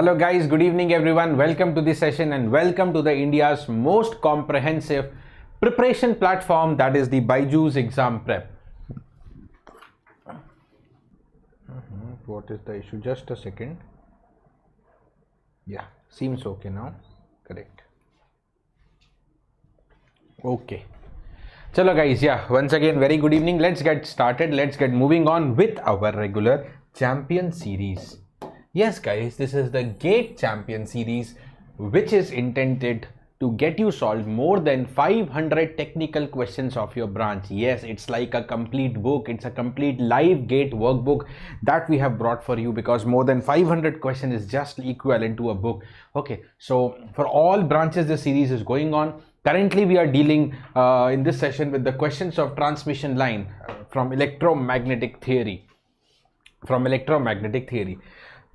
Hello guys, good evening everyone. Welcome to this session and welcome to the India's most comprehensive preparation platform, that is the BYJU'S Exam Prep. What is the issue? Just a second. Yeah, seems okay now. Correct. Okay. Chalo guys, once again very good evening. Let's get started. Let's get moving on with our regular champion series. Yes guys, this is the GATE champion series, which is intended to get you solved more than 500 technical questions of your branch. Yes, it's like a complete book. It's a complete live GATE workbook that we have brought for you, because more than 500 questions is just equivalent to a book. Okay, so for all branches this series is going on. Currently we are dealing in this session with the questions of transmission line from electromagnetic theory.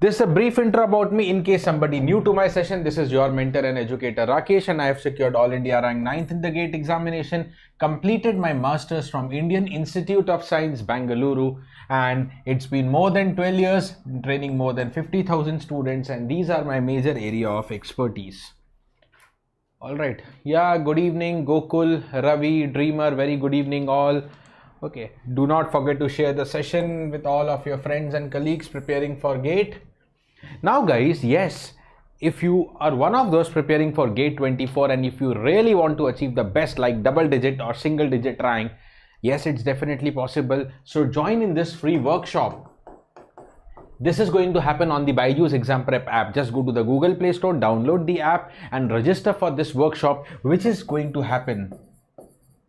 This is a brief intro about me in case somebody new to my session. This is your mentor and educator Rakesh, and I have secured All India rank 9th in the GATE examination, completed my masters from Indian Institute of Science, Bangalore, and it's been more than 12 years training more than 50,000 students, and these are my major area of expertise. Alright, good evening Gokul, Ravi, Dreamer, very good evening all. Okay, do not forget to share the session with all of your friends and colleagues preparing for GATE. Now guys, yes, if you are one of those preparing for GATE 24 and if you really want to achieve the best, like double digit or single digit rank, yes, it's definitely possible. So join in this free workshop. This is going to happen on the BYJU'S Exam Prep app. Just go to the Google Play Store, download the app and register for this workshop, which is going to happen,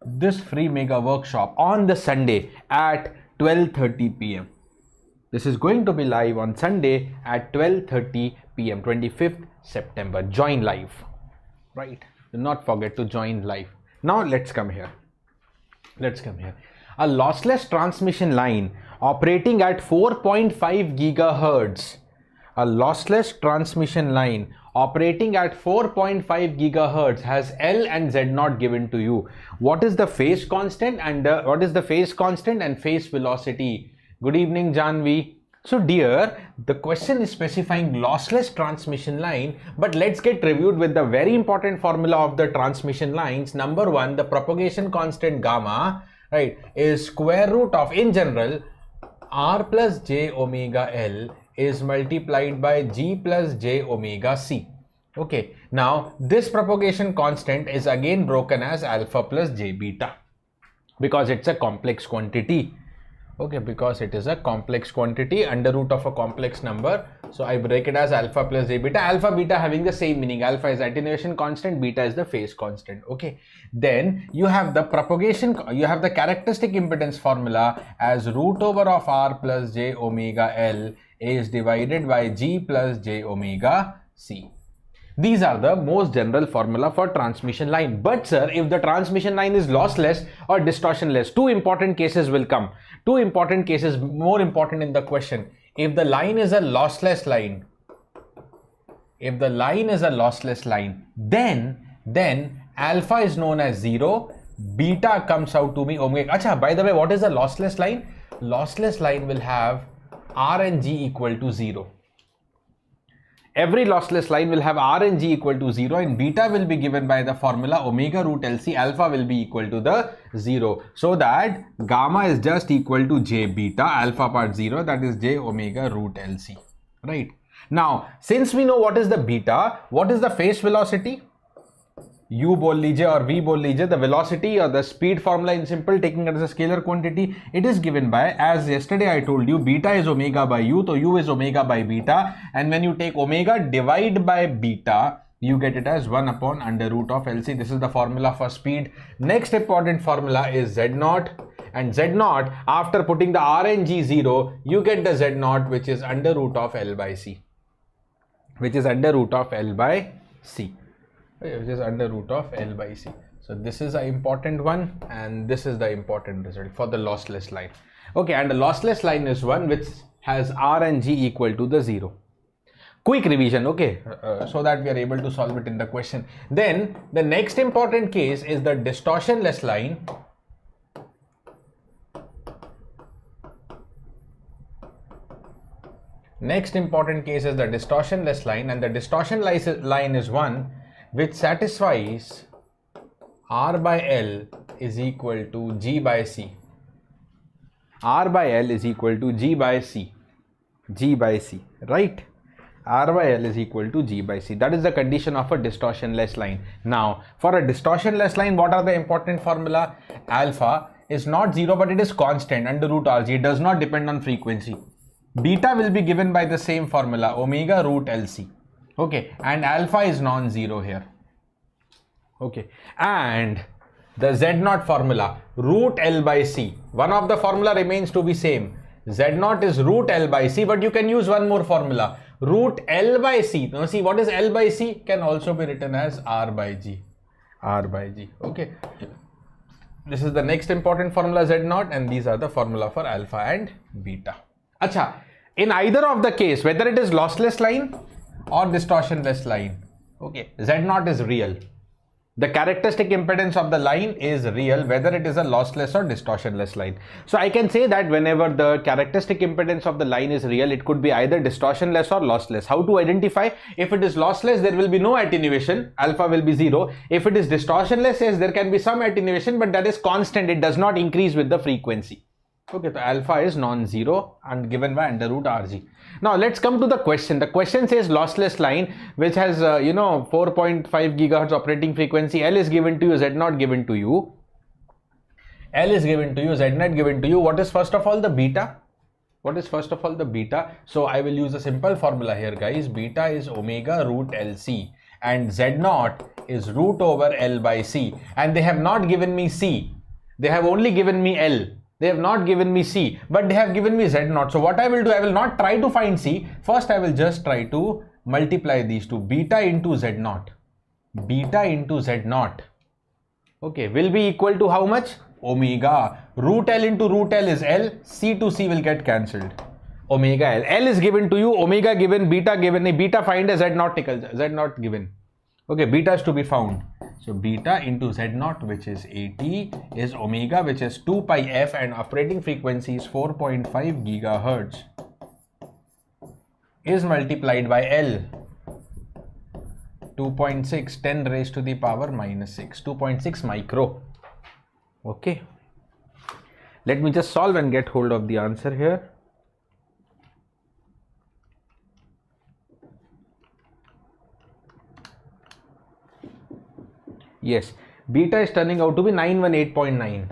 this free mega workshop, on the Sunday at 12:30 p.m. This is going to be live on Sunday at 12:30 p.m. 25th September. Join live, right? Do not forget to join live. Now let's come here. A lossless transmission line operating at 4.5 gigahertz. A lossless transmission line operating at 4.5 gigahertz has L and Z naught given to you. What is the phase constant and phase velocity? Good evening Janvi. So dear, the question is specifying lossless transmission line, but let's get reviewed with the very important formula of the transmission lines. Number one, the propagation constant gamma, right, is square root of, in general, R plus J omega L is multiplied by G plus J omega C. Okay, now this propagation constant is again broken as alpha plus J beta, because it's a complex quantity. Okay, because it is a complex quantity, under root of a complex number. So I break it as alpha plus J beta. Alpha, beta having the same meaning. Alpha is attenuation constant, beta is the phase constant. Okay, then you have the characteristic impedance formula as root over of R plus J omega L is divided by G plus J omega C. These are the most general formula for transmission line. But sir, if the transmission line is lossless or distortionless, two important cases will come. Two important cases, more important in the question. If the line is a lossless line, then alpha is known as 0, beta comes out to be omega. Acha, by the way, what is a lossless line? Lossless line will have R and G equal to 0. Every lossless line will have R and G equal to 0, and beta will be given by the formula omega root LC. Alpha will be equal to the 0. So that gamma is just equal to J beta, alpha part 0, that is J omega root LC. Right. Now, since we know what is the beta, what is the phase velocity? U bol lijiye or V bol lijiye, the velocity or the speed formula in simple, taking it as a scalar quantity, it is given by, as yesterday I told you, beta is omega by U, so U is omega by beta, and when you take omega divide by beta, you get it as 1 upon under root of LC. This is the formula for speed. Next important formula is Z naught, and Z naught, after putting the R and G 0, you get the Z naught, which is under root of L by C. So this is an important one, and this is the important result for the lossless line. Okay, and the lossless line is one which has R and G equal to the 0. Quick revision, okay, so that we are able to solve it in the question. Then the next important case is the distortionless line. Next important case is the distortionless line, and the distortionless line is one which satisfies R by L is equal to G by C. R by L is equal to G by C. G by C, right? R by L is equal to G by C. That is the condition of a distortionless line. Now, for a distortionless line, what are the important formula? Alpha is not 0, but it is constant under root RG. It does not depend on frequency. Beta will be given by the same formula, omega root LC. Okay, and alpha is non-zero here. Okay, and the Z0 formula, root L by C. One of the formula remains to be same. Z0 is root L by C, but you can use one more formula, root L by C. Now see, what is L by C? Can also be written as R by G. R by G. Okay. This is the next important formula, Z0, and these are the formula for alpha and beta. Acha, in either of the case, whether it is lossless line or distortionless line, okay, Z0 is real. The characteristic impedance of the line is real, whether it is a lossless or distortionless line. So I can say that whenever the characteristic impedance of the line is real, it could be either distortionless or lossless. How to identify? If it is lossless, there will be no attenuation, alpha will be 0. If it is distortionless, yes, there can be some attenuation, but that is constant, it does not increase with the frequency. Okay, so alpha is non-zero and given by under root RG. Now let's come to the question. The question says lossless line which has 4.5 gigahertz operating frequency. L is given to you, Z0 given to you. L is given to you, Z0 given to you. What is first of all the beta? What is first of all the beta? So I will use a simple formula here, guys. Beta is omega root LC and Z0 is root over L by C. And they have not given me C. They have only given me L. They have not given me C, but they have given me Z0. So what I will do, I will not try to find C. First, I will just try to multiply these two. Beta into Z0. Beta into Z0. Okay, will be equal to how much? Omega. Root L into root L is L. C to C will get cancelled. Omega L. L is given to you. Omega given. Beta given. Beta find a Z0. Z0 given. Okay, beta is to be found. So beta into Z0, which is 80, is omega, which is 2 pi f, and operating frequency is 4.5 gigahertz, is multiplied by L, 2.6, 10 raised to the power minus 6, 2.6 micro. Okay. Let me just solve and get hold of the answer here. Yes, beta is turning out to be 918.9.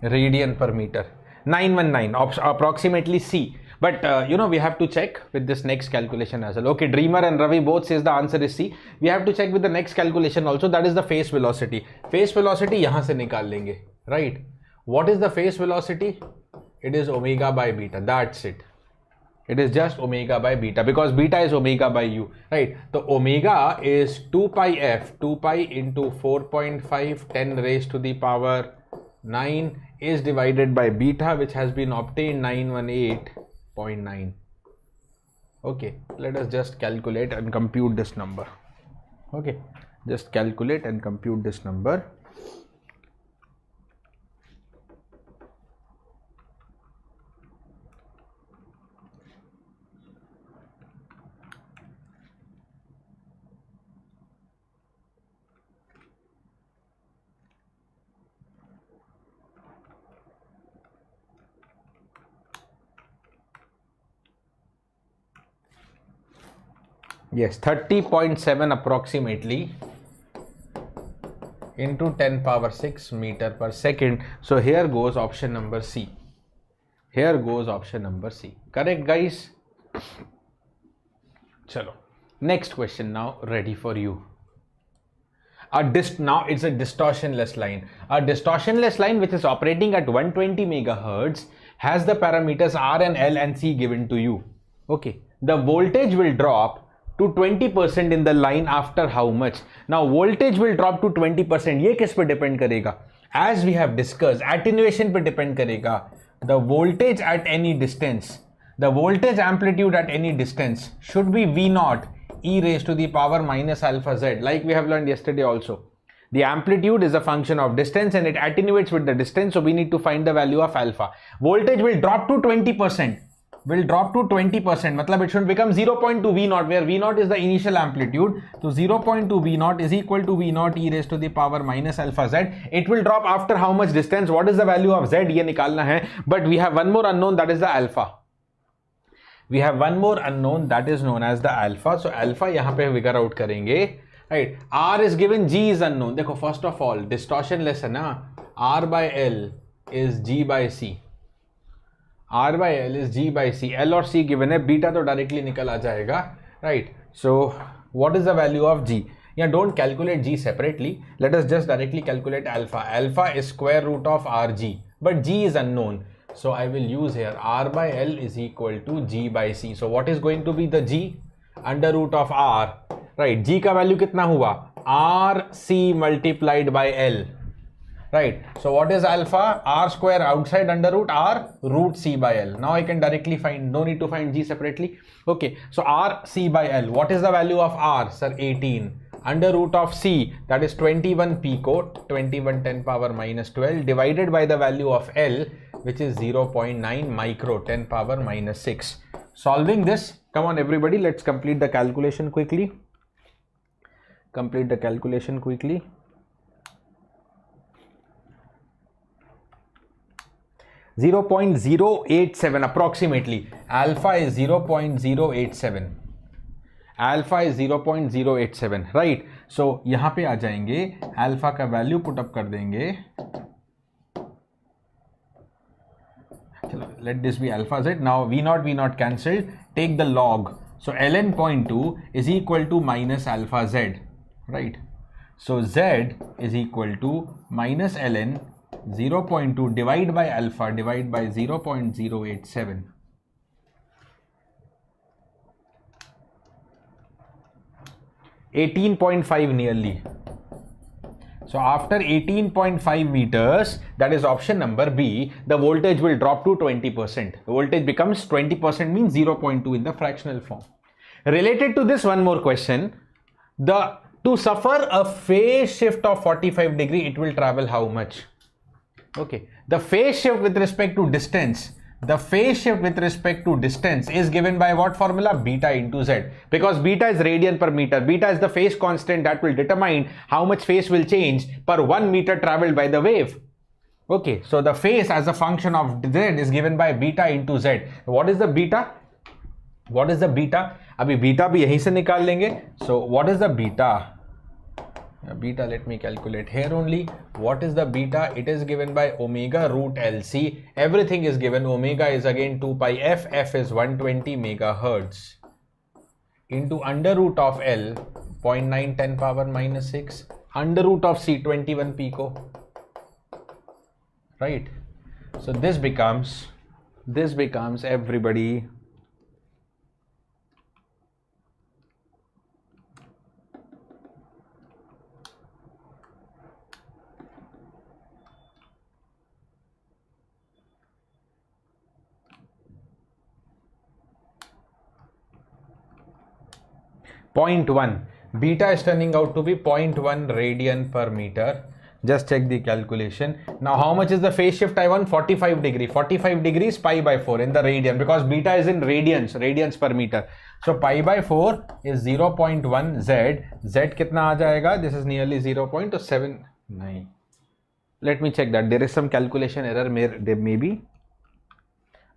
Radian per meter. 919, approximately C. But we have to check with this next calculation as well. Okay, Dreamer and Ravi both says the answer is C. We have to check with the next calculation also, that is the phase velocity. Phase velocity यहाँ से निकाल लेंगे, right? What is the phase velocity? It is omega by beta. That's it. It is just omega by beta, because beta is omega by u, right? The omega is 2 pi f, 2 pi into 4.5, 10 raised to the power 9 is divided by beta, which has been obtained 918.9. Okay, let us just calculate and compute this number. Okay, just calculate and compute this number. Yes, 30.7 approximately into 10 power 6 meter per second. So here goes option number C. Here goes option number C. Correct, guys? Chalo. Next question now ready for you. Now it's a distortionless line. A distortionless line which is operating at 120 megahertz has the parameters R and L and C given to you. Okay. The voltage will drop to 20% in the line after how much? Now voltage will drop to 20%. ये किस पे depend करेगा? As we have discussed, attenuation पे depend करेगा. The voltage at any distance, the voltage amplitude at any distance should be V0 e raised to the power minus alpha z, like we have learned yesterday also. The amplitude is a function of distance and it attenuates with the distance. So we need to find the value of alpha. Voltage will drop to 20%. Will drop to 20%. Matlab it should become 0.2 V naught, where V naught is the initial amplitude. So 0.2 V naught is equal to V naught e raised to the power minus alpha z. It will drop after how much distance? What is the value of z? Ye nikalna hai. But we have one more unknown, that is the alpha. We have one more unknown, that is known as the alpha. So alpha yahan pe figure out karenge. Right, R is given, G is unknown. Dekho, first of all, distortionless hai na, R by L is G by C. R by L is G by C. L or C given hai, beta to directly nikal aa jayega. Right, so what is the value of G? Yeah, don't calculate G separately. Let us just directly calculate alpha. Alpha is square root of RG, but G is unknown. So I will use here R by L is equal to G by C. So what is going to be the G? Under root of R. Right, G का value कितना हुआ? R C multiplied by L. Right, so what is alpha? R square outside under root R root C by L. Now I can directly find, no need to find G separately. Okay, so R C by L. What is the value of R? Sir, 18. Under root of C, that is 21 pico, 21 10 power minus 12 divided by the value of L, which is 0.9 micro 10 power minus 6. Solving this, come on everybody, let's complete the calculation quickly. Complete the calculation quickly. (0.087) approximately. Alpha is 0.087. Alpha is 0.087. Right. So यहाँ पे आ जाएंगे. Alpha का value put up कर देंगे. Let this be alpha z. Now V0 cancelled. Take the log. So ln 0.2 is equal to minus alpha z. Right, so z is equal to minus ln 0.2 divided by alpha divided by 0.087. (18.5) nearly. So after 18.5 meters, that is option number B, the voltage will drop to 20%. The voltage becomes 20%, means 0.2 in the fractional form. Related to this, one more question. To suffer a phase shift of 45 degree, it will travel how much? Okay, the phase shift with respect to distance, is given by what formula? Beta into z, because beta is radian per meter. Beta is the phase constant that will determine how much phase will change per 1 meter traveled by the wave. Okay, so the phase as a function of z is given by beta into z. What is the beta? What is the beta? अभी beta भी यहीं से निकाल लेंगे. So what is the beta? Beta, let me calculate here only. What is the beta? It is given by omega root LC. Everything is given. Omega is again 2 pi f. F is 120 megahertz into under root of L 0.9 10 power minus 6 under root of C 21 pico. Right. So this becomes everybody 0.1. Beta is turning out to be 0.1 radian per meter. Just check the calculation. Now how much is the phase shift I want? 45 degree. 45 degrees pi by 4 in the radian, because beta is in radians per meter. So pi by 4 is 0.1 z. Z कितना आ जाएगा? This is nearly 0.79. Let me check that. There is some calculation error there may be.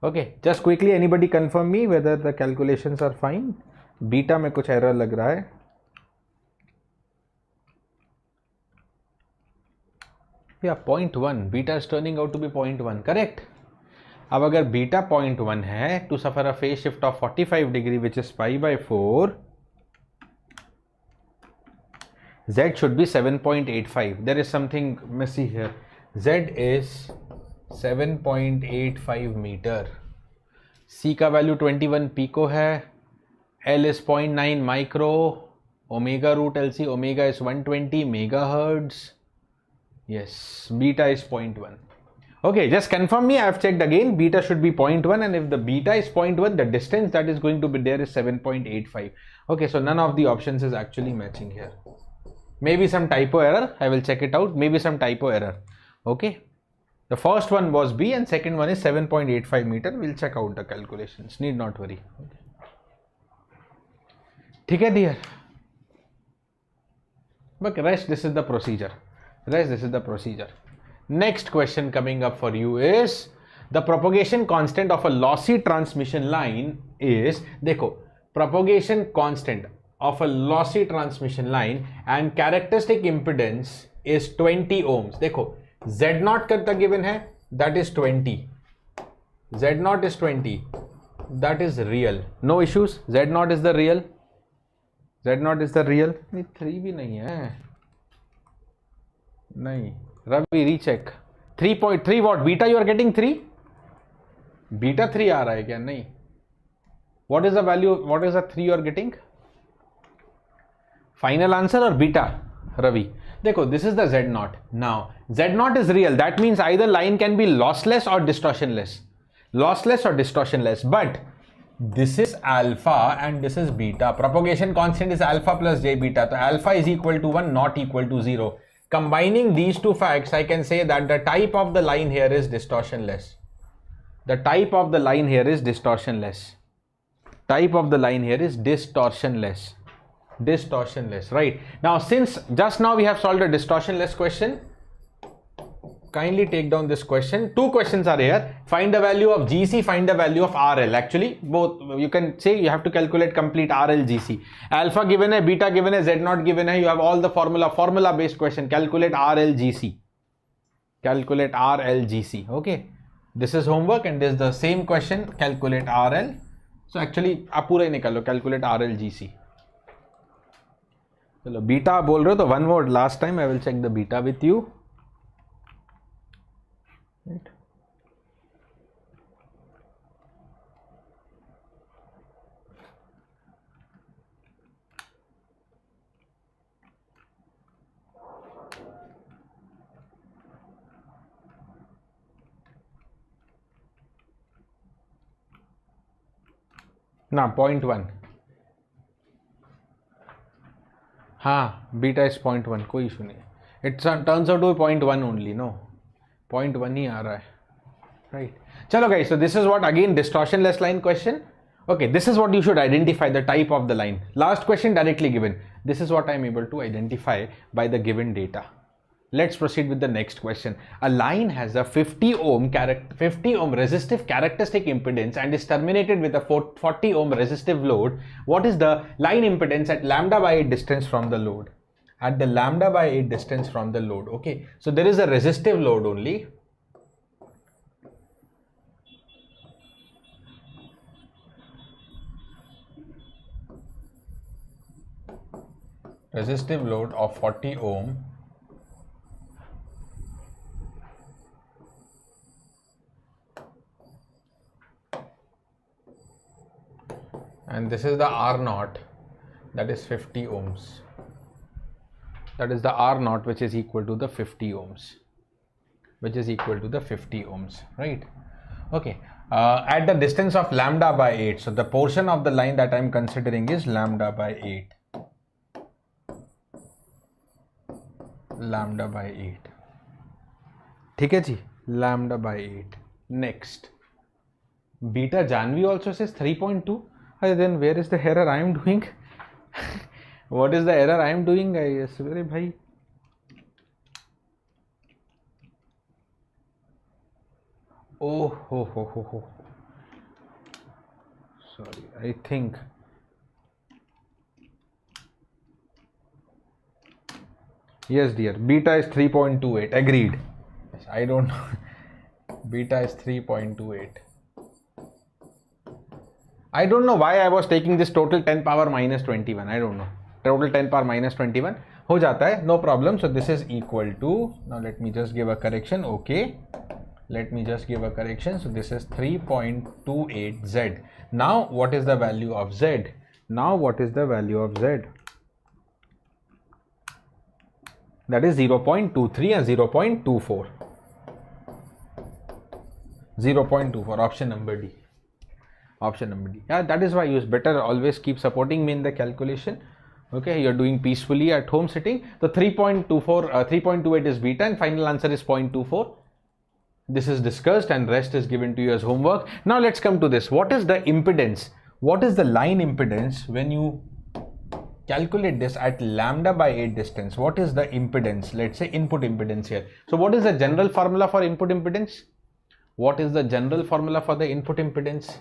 Okay, just quickly, anybody confirm me whether the calculations are fine? Beta में कुछ error लग रहा है. या 0.1, beta is turning out to be 0.1, correct. अब अगर beta 0.1 है, to suffer a phase shift of 45 degree which is pi by 4, Z should be 7.85. There is something messy here. Z is 7.85 meter. C का value 21 pico है. L is 0.9 micro. Omega root LC, omega is 120 megahertz. Yes, beta is 0.1. Okay, just confirm me. I have checked again. Beta should be 0.1, and if the beta is 0.1, the distance that is going to be there is 7.85. Okay, so none of the options is actually matching here. Maybe some typo error. I will check it out. Maybe some typo error. Okay. The first one was B and second one is 7.85 meter. We'll check out the calculations. Need not worry. Okay, dear. But rest, this is the procedure. Next question coming up for you is the propagation constant of a lossy transmission line is, देखो, propagation constant of a lossy transmission line and characteristic impedance is 20 ohms. देखो, Z0 कितना given है? That is 20. Z0 is 20. That is real. No issues. Z0 is the real. Z0 is the real. नहीं 3 भी नहीं है. नहीं. Ravi, recheck. 3.3 what? Beta you are getting 3? Beta 3 आ रहा है क्या? नहीं. What is the value? What is the 3 you are getting? Final answer or beta? Ravi. देखो, this is the Z0. Now, Z0 is real. That means either line can be lossless or distortionless. Lossless or distortionless. But this is alpha and this is beta. Propagation constant is alpha plus j beta. So alpha is equal to 1, not equal to 0. Combining these two facts, I can say that the type of the line here is distortionless. The type of the line here is distortionless. Type of the line here is distortionless. Distortionless, right? Now, since just now we have solved a distortionless question, kindly take down this question. Two questions are here. Find the value of GC, find the value of RL. Actually, both you can say you have to calculate complete RL, GC. Alpha given hai, beta given hai, Z0 given hai. You have all the formula based question. Calculate RL, GC. Calculate RL, GC. Okay. This is homework and this is the same question. Calculate RL. So actually, आप पूरा ही निकालो. Calculate RL, GC. चलो beta बोल रहे हो तो one word last time I will check the beta with you. Right. Now 0.1. हाँ, beta is 0.1, कोई इशू नहीं. It turns out to be 0.1 only, no? 0.1 ही आ रहा है, right? चलो guys, so this is what again distortionless line question. Okay, this is what you should identify the type of the line. Last question directly given. This is what I am able to identify by the given data. Let's proceed with the next question. A line has a 50 ohm resistive characteristic impedance and is terminated with a 40 ohm resistive load. What is the line impedance at lambda by 8 distance from the load? At the lambda by 8 distance from the load. Okay, so there is a resistive load only. Resistive load of 40 ohm. And this is the R0, that is 50 ohms. That is the R0, which is equal to the 50 ohms. Which is equal to the 50 ohms, right? Okay. At the distance of lambda by 8. So the portion of the line that I am considering is lambda by 8. Lambda by 8. ठीक है जी? Lambda by 8. Next. Beta Janvi also says 3.2. Then where is the error I am doing? What is the error I am doing, guys? Very bhai. Oh, ho, ho, ho, ho. Sorry, I think. Yes, dear. Beta is 3.28. Agreed. Yes, I don't know. Beta is 3.28. I don't know why I was taking this total 10 power minus 21. I don't know. Total 10 power minus 21. हो जाता है. No problem. So this is equal to. Now let me just give a correction. Okay. Let me just give a correction. So this is 3.28 Z. Now what is the value of Z? Now what is the value of Z? That is 0.23 and 0.24. 0.24. Option number D. Option number D. Yeah, that is why you better always keep supporting me in the calculation. Okay, you're doing peacefully at home sitting. The 3.28 is beta and final answer is 0.24. This is discussed and rest is given to you as homework. Now let's come to this. What is the impedance? What is the line impedance when you calculate this at lambda by 8 distance? What is the impedance? Let's say input impedance here. So what is the general formula for input impedance? What is the general formula for the input impedance?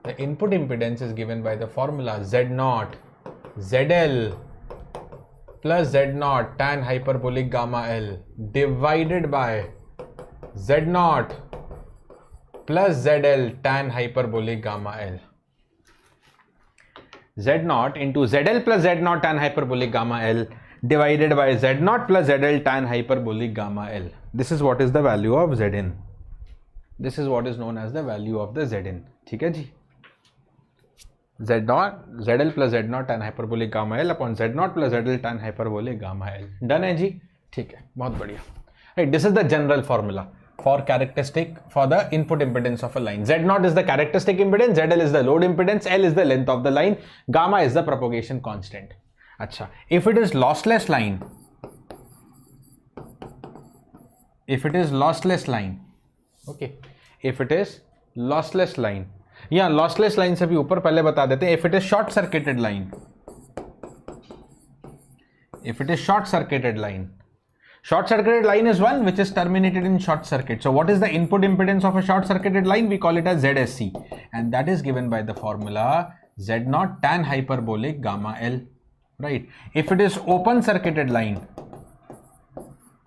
The input impedance is given by the formula Z0 ZL plus Z0 tan hyperbolic gamma L divided by Z0 plus ZL tan hyperbolic gamma L. Z0 into ZL plus Z0 tan hyperbolic gamma L divided by Z0 plus ZL tan hyperbolic gamma L. This is what is the value of Zn. This is what is known as the value of the Zn. ठीक है जी? Z0 ZL plus Z0 tan hyperbolic gamma L upon Z0 plus ZL tan hyperbolic gamma L. Done है जी? ठीक है, बहुत बढ़िया. Right, this is the general formula for characteristic for the input impedance of a line. Z0 is the characteristic impedance, ZL is the load impedance, L is the length of the line, gamma is the propagation constant. Acha, if it is lossless line, okay, if it is lossless line, या lossless line से भी ऊपर पहले बता देते हैं. If it is short circuited line, short circuited line is one which is terminated in short circuit. So what is the input impedance of a short circuited line? We call it as ZSC, and that is given by the formula Z0 tan hyperbolic gamma L, right? If it is open circuited line,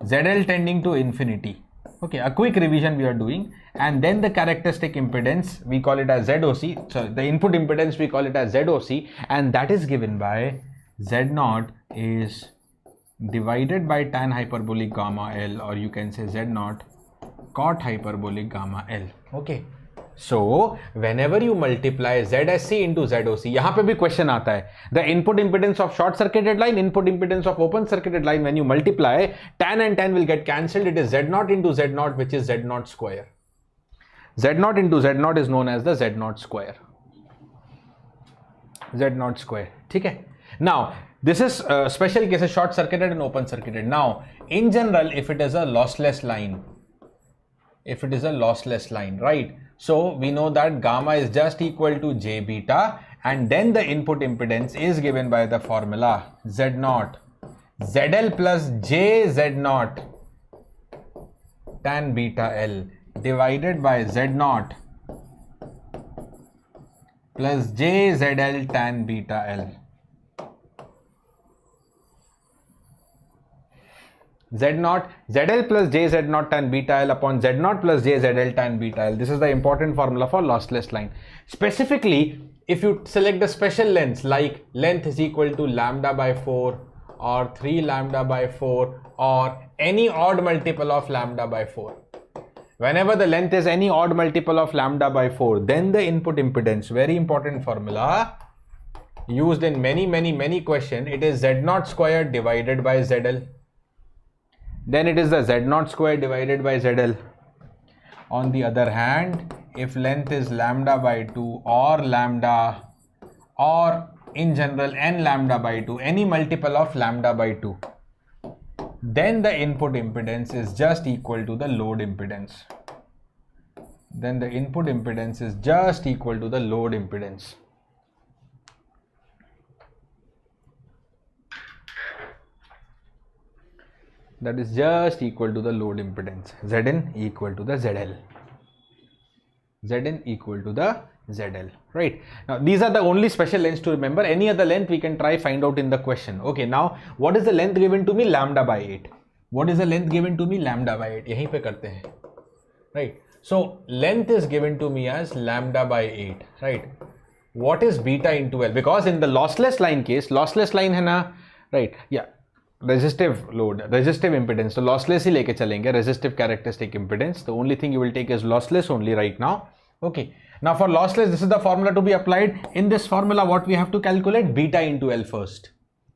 ZL tending to infinity. Okay, a quick revision we are doing, and then the characteristic impedance we call it as ZOC. So the input impedance we call it as ZOC, and that is given by Z0 is divided by tan hyperbolic gamma L, or you can say Z0 cot hyperbolic gamma L. Okay, so whenever you multiply ZSC into ZOC, यहाँ पे भी question आता है, the input impedance of short circuited line, input impedance of open circuited line, when you multiply, tan and tan will get cancelled. It is Z0 into Z0, which is Z0 square. Z0 into Z0 is known as the Z0 square. Z0 square. ठीक है? Now this is special cases, short circuited and open circuited. Now in general, if it is a lossless line, right? So we know that gamma is just equal to J beta, and then the input impedance is given by the formula Z0 ZL plus J Z0 tan beta L divided by Z0 plus J ZL tan beta L. Z0 ZL plus J Z0 tan beta L upon Z0 plus J ZL tan beta L. This is the important formula for lossless line. Specifically, if you select the special lengths like length is equal to lambda by 4 or 3 lambda by 4 or any odd multiple of lambda by 4. Whenever the length is any odd multiple of lambda by 4, then the input impedance, very important formula used in many questions, it is Z0 square divided by ZL. Then it is the Z0 square divided by ZL. On the other hand, if length is lambda by 2 or lambda, or in general n lambda by 2, any multiple of lambda by 2, then the input impedance is just equal to the load impedance. Then the input impedance is just equal to the load impedance. That is just equal to the load impedance. Zn equal to the ZL. Zn equal to the ZL. Right. Now these are the only special lengths to remember. Any other length we can try find out in the question. Okay. Now what is the length given to me? Lambda by 8. What is the length given to me? Lambda by 8. यहीं पे करते हैं. Right. So length is given to me as lambda by 8. Right. What is beta into L? Because in the lossless line case, lossless line है ना. Right. Yeah. Resistive load, resistive impedance. So lossless ही लेके चलेंगे. Resistive characteristic impedance. The only thing you will take is lossless only right now. Okay. Now for lossless, this is the formula to be applied. In this formula, what we have to calculate? Beta into L first.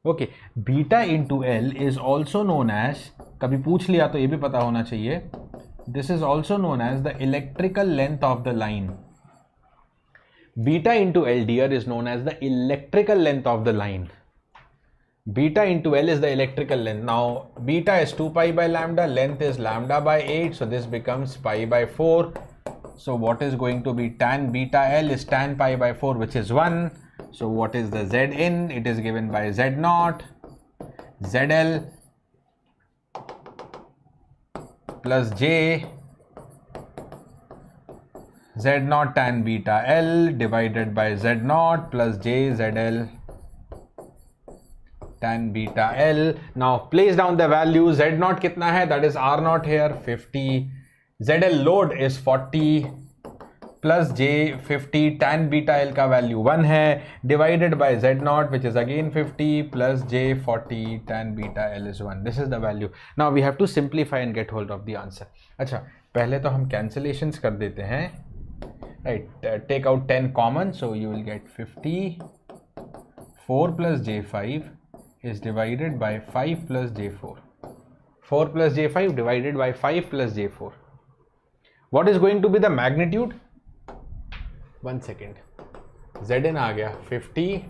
Okay. Beta into L is also known as, कभी पूछ लिया तो ये भी पता होना चाहिए. This is also known as the electrical length of the line. Beta into L dear is known as the electrical length of the line. Beta into L is the electrical length. Now beta is 2 pi by lambda, length is lambda by 8, so this becomes pi by 4. So what is going to be tan beta L is tan pi by 4, which is 1. So what is the Z in? It is given by Z naught ZL plus J Z naught tan beta L divided by Z naught plus J ZL tan beta L. Now place down the value. Z naught kitna hai? That is R naught here, 50. ZL load is 40 plus J 50. Tan beta L ka value 1 hai, divided by Z naught, which is again 50 plus J 40. Tan beta L is 1. This is the value. Now we have to simplify and get hold of the answer. अच्छा, पहले तो हम cancellations कर देते हैं. Right, take out 10 common, so you will get 50. 4 plus J5 is divided by 5 plus J4. 4 plus J5 divided by 5 plus J4. What is going to be the magnitude? 1 second. Zn aa gaya 50.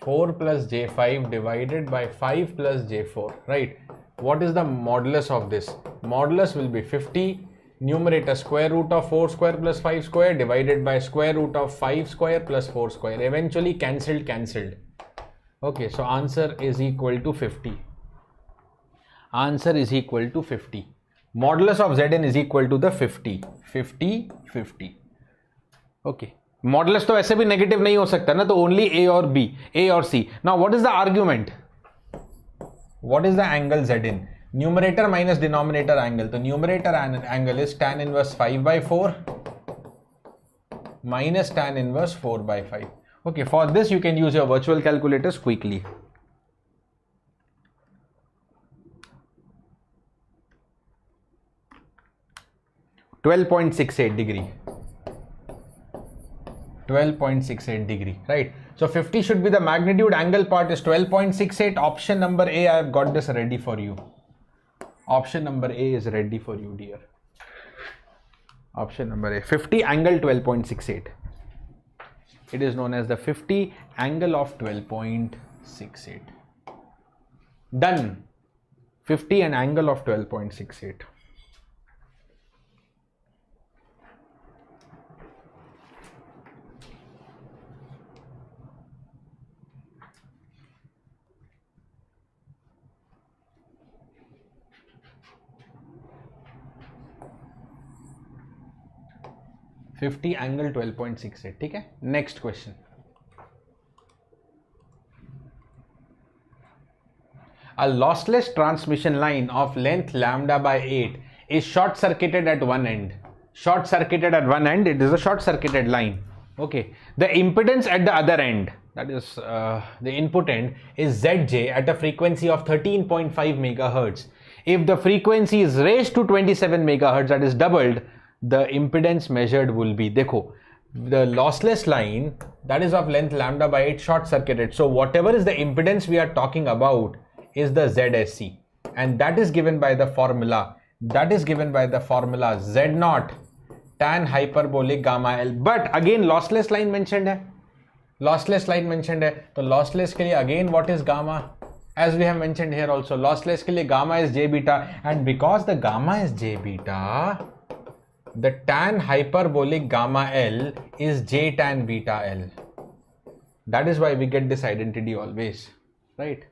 4 plus J5 divided by 5 plus J4. Right. What is the modulus of this? Modulus will be 50. Numerator square root of 4 square plus 5 square divided by square root of 5 square plus 4 square. Eventually cancelled. Okay, so answer is equal to 50. Answer is equal to 50. Modulus of Zn is equal to the 50. 50, 50. Okay. Modulus तो ऐसे भी negative नहीं हो सकता ना, तो only A or B, A or C. Now what is the argument? What is the angle Zn? Numerator minus denominator angle. So numerator angle is tan inverse 5 by 4 minus tan inverse 4 by 5. Okay, for this you can use your virtual calculators quickly. (12.68 degree). 12.68 degree, right? So 50 should be the magnitude. Angle part is 12.68. Option number A, I have got this ready for you. Option number A is ready for you, dear. Option number A. 50 angle 12.68. It is known as the 50 angle of 12.68. Done. 50 and angle of 12.68. angle 12.68. ठीक है? Next question. A lossless transmission line of length lambda by 8 is short circuited at one end. Short circuited at one end. It is a short circuited line. Okay. The impedance at the other end, that is the input end, is Zj at a frequency of 13.5 megahertz. If the frequency is raised to 27 megahertz, that is doubled, the impedance measured will be, dekho, the lossless line that is of length lambda by 8 short circuited. So whatever is the impedance we are talking about is the ZSC, and that is given by the formula. That is given by the formula Z naught tan hyperbolic gamma L. But again lossless line mentioned hai. Lossless line mentioned hai. So lossless ke liye again what is gamma? As we have mentioned here also, lossless ke liye gamma is J beta, and because the gamma is J beta, the tan hyperbolic gamma L is J tan beta L. That is why we get this identity always, right?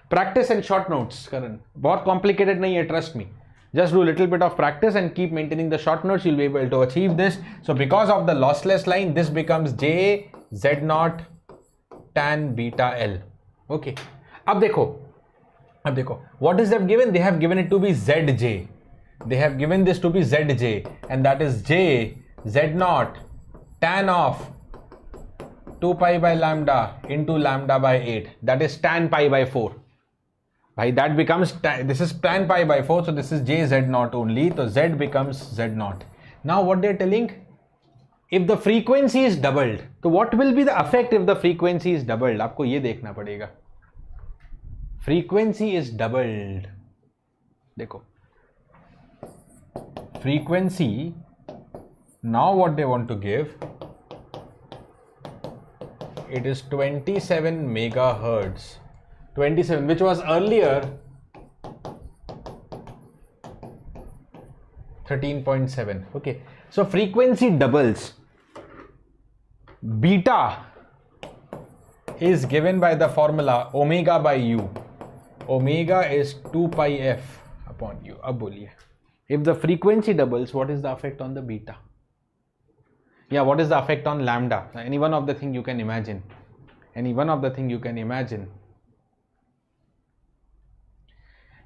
Practice and short notes, Karan. बहुत complicated नहीं है, trust me. Just do a little bit of practice and keep maintaining the short notes. You'll be able to achieve this. So because of the lossless line, this becomes J Z naught tan beta L. Okay. अब देखो. What is they've given? They have given it to be Zj. They have given this to be Zj, and that is J Z naught tan of 2 pi by lambda into lambda by 8. That is tan pi by 4. Right, that becomes, this is tan pi by 4, so this is J Z naught only. So Z becomes Z naught. Now what they are telling, if the frequency is doubled, so what will be the effect if the frequency is doubled? आपको ये देखना पड़ेगा. Frequency is doubled. देखो. Frequency, now what they want to give, it is 27 megahertz. 27, which was earlier 13.7. Okay, so frequency doubles. Beta is given by the formula omega by u. Omega is 2 pi f upon u. Ab boliye, if the frequency doubles, what is the effect on the beta? Yeah, what is the effect on lambda? Any one of the thing you can imagine. Any one of the thing you can imagine.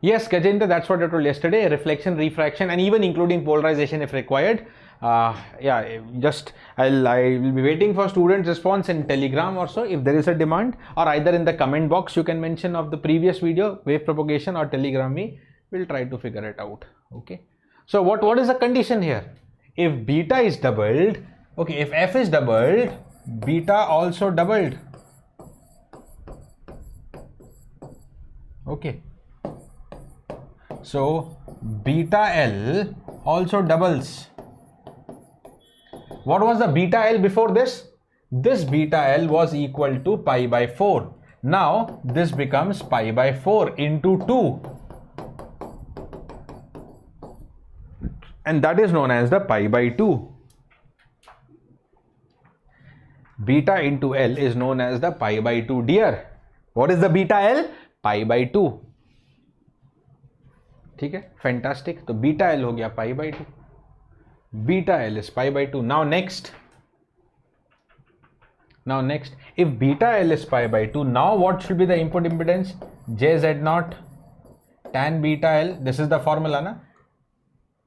Yes, Gajendra, that's what I told yesterday. Reflection, refraction, and even including polarization if required. Yeah, just I will be waiting for students' response in Telegram or so if there is a demand, or either in the comment box you can mention of the previous video, wave propagation, or Telegram me. We'll try to figure it out. Okay. So what is the condition here? If beta is doubled, okay, if f is doubled, beta also doubled. Okay. So beta L also doubles. What was the beta L before this? This beta L was equal to pi by 4. Now this becomes pi by 4 into 2. And that is known as the pi by 2. Beta into L is known as the pi by 2, dear. What is the beta L? Pi by 2. ठीक है, fantastic. तो beta L हो गया pi by 2. Beta L is pi by 2. Now next, if beta L is pi by 2, now what should be the input impedance? JZ0 tan beta L. This is the formula, na?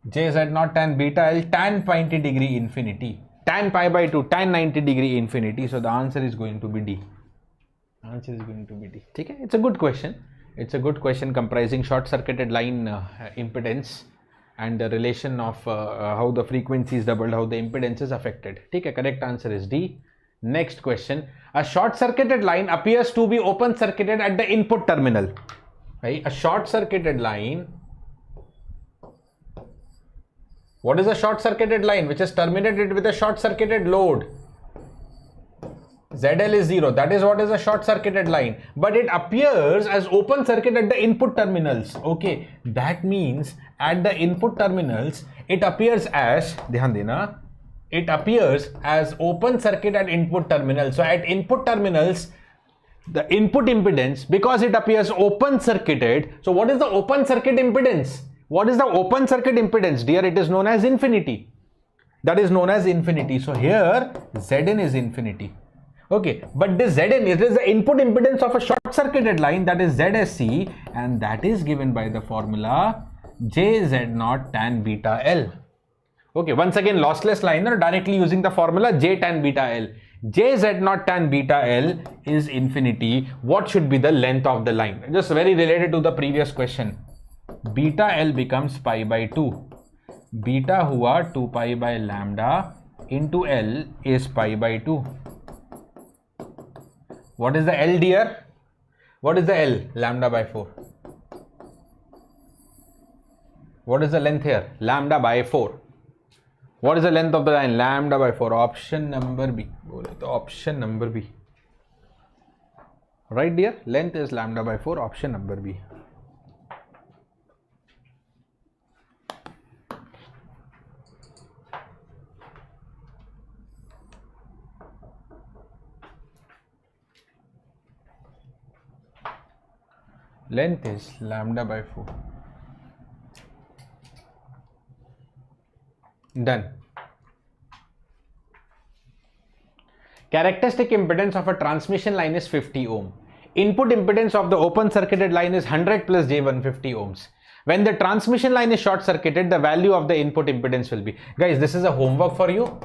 JZ0 tan beta L tan 90 degree infinity. Tan pi by 2 tan 90 degree infinity. So the answer is going to be D. Answer is going to be D. Okay? It's a good question. It's a good question comprising short-circuited line impedance and the relation of how the frequency is doubled, how the impedance is affected. Okay, correct answer is D. Next question. A short-circuited line appears to be open-circuited at the input terminal. Right? A short-circuited line. What is a short-circuited line? Which is terminated with a short-circuited load. ZL is 0. That is what is a short-circuited line. But it appears as open circuit at the input terminals. Okay. That means at the input terminals, it appears as, dhyan dena, it appears as open circuit at input terminals. So at input terminals, the input impedance, because it appears open circuited. So what is the open circuit impedance? What is the open circuit impedance? Dear, it is known as infinity. That is known as infinity. So here, Zn is infinity. Okay, but this Zn, it is the input impedance of a short-circuited line, that is ZSC, and that is given by the formula JZ0 tan beta L. Okay, once again, lossless liner directly using the formula J tan beta L. JZ0 tan beta L is infinity. What should be the length of the line? Just very related to the previous question. Beta L becomes pi by 2. Beta hua 2 pi by lambda into L is pi by 2. What is the L, dear? What is the L? Lambda by 4. What is the length here? Lambda by 4. What is the length of the line? Lambda by 4. Option number B. Option number B. Right, dear? Length is lambda by 4. Option number B. Length is lambda by 4. Done. Characteristic impedance of a transmission line is 50 ohm. Input impedance of the open circuited line is 100 plus J150 ohms. When the transmission line is short circuited, the value of the input impedance will be. Guys, this is a homework for you.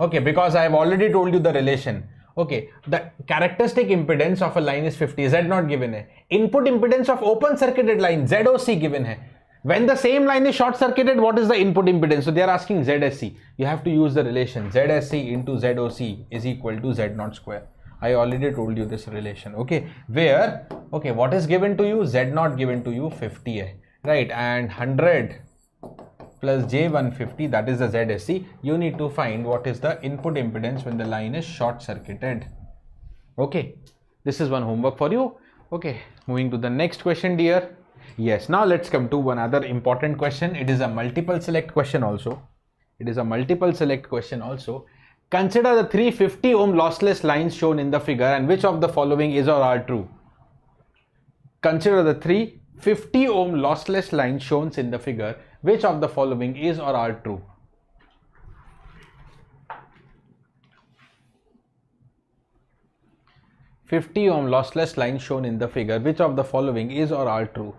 Okay, because I have already told you the relation. Okay, the characteristic impedance of a line is 50. Z not given hai. Input impedance of open circuited line ZOC given hai. When the same line is short circuited, what is the input impedance? So they are asking ZSC. You have to use the relation ZSC into ZOC is equal to Z naught square. I already told you this relation. Okay, where okay, what is given to you? Z naught given to you 50 hai, right? And 100 plus J150, that is the ZSC. You need to find what is the input impedance when the line is short circuited. Okay, this is one homework for you. Okay, moving to the next question, dear. Yes, now let's come to one other important question. It is a multiple select question also. Consider the 350 ohm lossless lines shown in the figure, and which of the following is or are true? Consider the 350 ohm lossless lines shown in the figure. Which of the following is or are true? (50 ohm lossless line shown in the figure. Which of the following is or are true?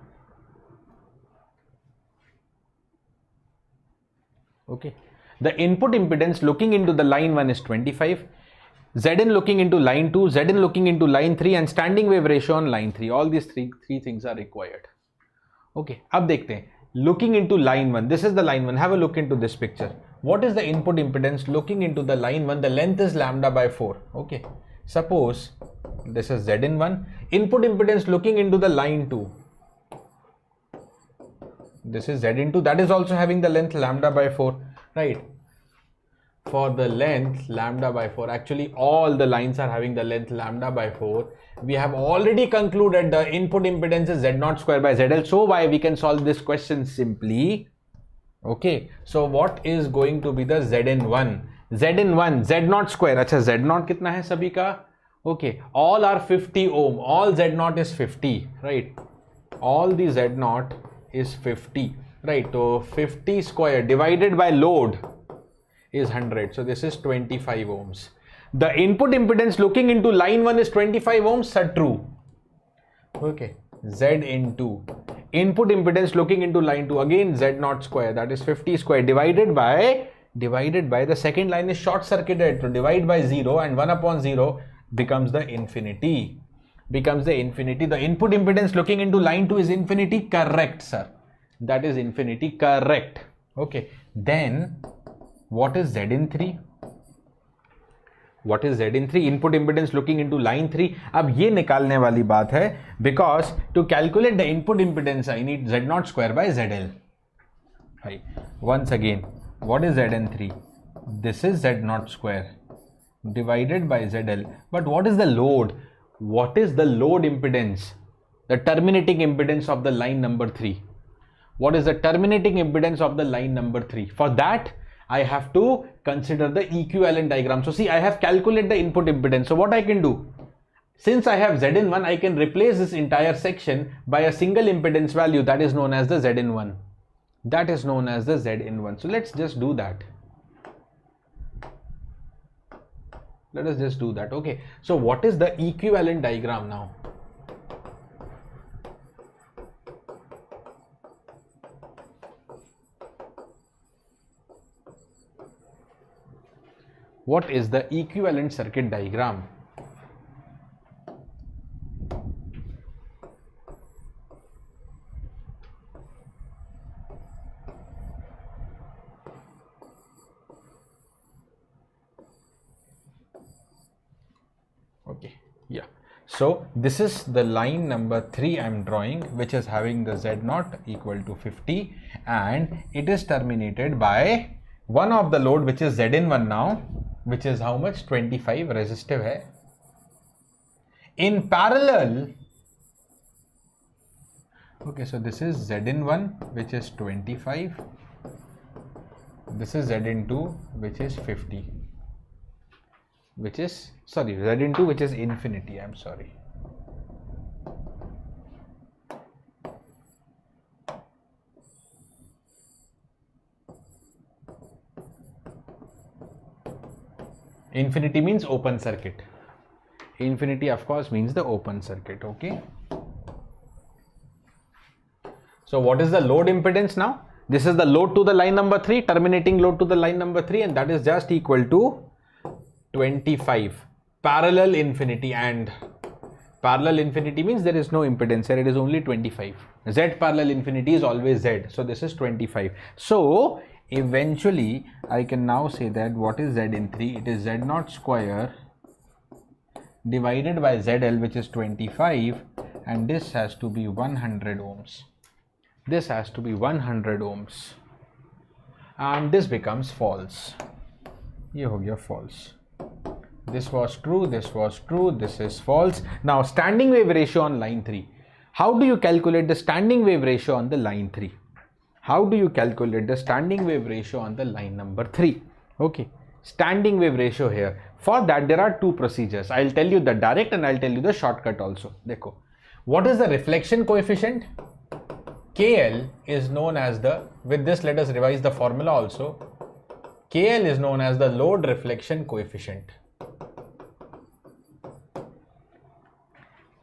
Okay. The input impedance looking into the line 1 is 25. Zn looking into line 2, Zn looking into line 3, and standing wave ratio on line 3. All these three things are required. Okay. अब देखते हैं. Looking into line 1. This is the line 1. Have a look into this picture. What is the input impedance looking into the line 1? The length is lambda by 4. Okay. Suppose this is Zn1. Input impedance looking into the line 2. This is Zn2. That is also having the length lambda by 4. Right. For the length lambda by 4. Actually, all the lines are having the length lambda by 4. We have already concluded the input impedance is Z0 square by ZL. So why we can solve this question simply. Okay. So what is going to be the Zn1? Zn1 Z0 square. अच्छा Z0 कितना है सभी का? Okay. All are 50 ohm. All Z0 is 50. Right. All the Z0 is 50. Right. So 50 square divided by load is 100. So this is 25 ohms. The input impedance looking into line 1 is 25 ohms. Sir, true. Okay. Z into input impedance looking into line 2, again Z0 square, that is 50 square divided by the second line is short circuited, to divide by 0, and 1 upon 0 becomes the infinity. The input impedance looking into line 2 is infinity. Correct, sir. That is infinity. Correct. Okay. Then what is Z in 3? What is Z in 3? Input impedance looking into line 3. अब ये निकालने वाली बात है, because to calculate the input impedance I need Z0 square by ZL. Right. Once again, what is Z in 3? This is Z0 square divided by ZL. But what is the load? What is the load impedance? The terminating impedance of the line number 3. What is the terminating impedance of the line number 3? For that, I have to consider the equivalent diagram. So see, I have calculated the input impedance. So what I can do? Since I have Zn1, I can replace this entire section by a single impedance value that is known as the Zn1. That is known as the Zn1. So let's just do that. Let us just do that. Okay. So what is the equivalent diagram now? What is the equivalent circuit diagram? Okay, yeah. So this is the line number 3 I am drawing, which is having the Z0 equal to 50, and it is terminated by one of the load, which is Zn1 now, which is how much? 25 resistive hai. In parallel, okay, so this is Zn1, which is 25. This is Zn2, which is 50. Which is, sorry, Zn2, which is infinity. I'm sorry. Infinity means open circuit. Infinity, of course, means the open circuit. Okay. So what is the load impedance now? This is the load to the line number 3, terminating load to the line number 3, and that is just equal to 25. Parallel infinity, and parallel infinity means there is no impedance here, it is only 25. Z parallel infinity is always Z. So this is 25. So eventually I can now say that what is Z in 3? It is Z0 square divided by ZL, which is 25, and this has to be 100 ohms. This has to be 100 ohms, and this becomes false. ये हो गया false. This was true, this was true, this is false. Now standing wave ratio on line 3. How do you calculate the standing wave ratio on the line 3? How do you calculate the standing wave ratio on the line number 3? Okay, standing wave ratio here. For that there are two procedures. I'll tell you the direct and I'll tell you the shortcut also. Dekho. What is the reflection coefficient? KL is known as the, with this let us revise the formula also. KL is known as the load reflection coefficient.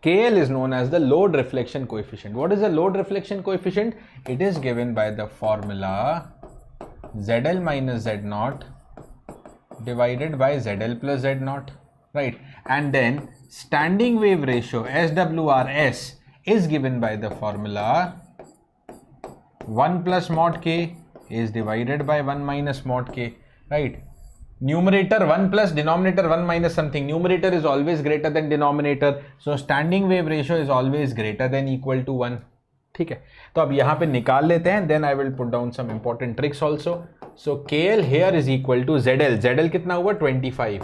KL is known as the load reflection coefficient. What is the load reflection coefficient? It is given by the formula ZL minus Z0 divided by ZL plus Z0, right? And then standing wave ratio SWRS is given by the formula 1 plus mod K is divided by 1 minus mod K, right? Numerator 1 plus denominator 1 minus something. Numerator is always greater than denominator. So standing wave ratio is always greater than equal to 1. ठीक है, तो अब यहाँ पे निकाल लेते हैं. Then I will put down some important tricks also. So KL here is equal to ZL. ZL कितना हुआ? 25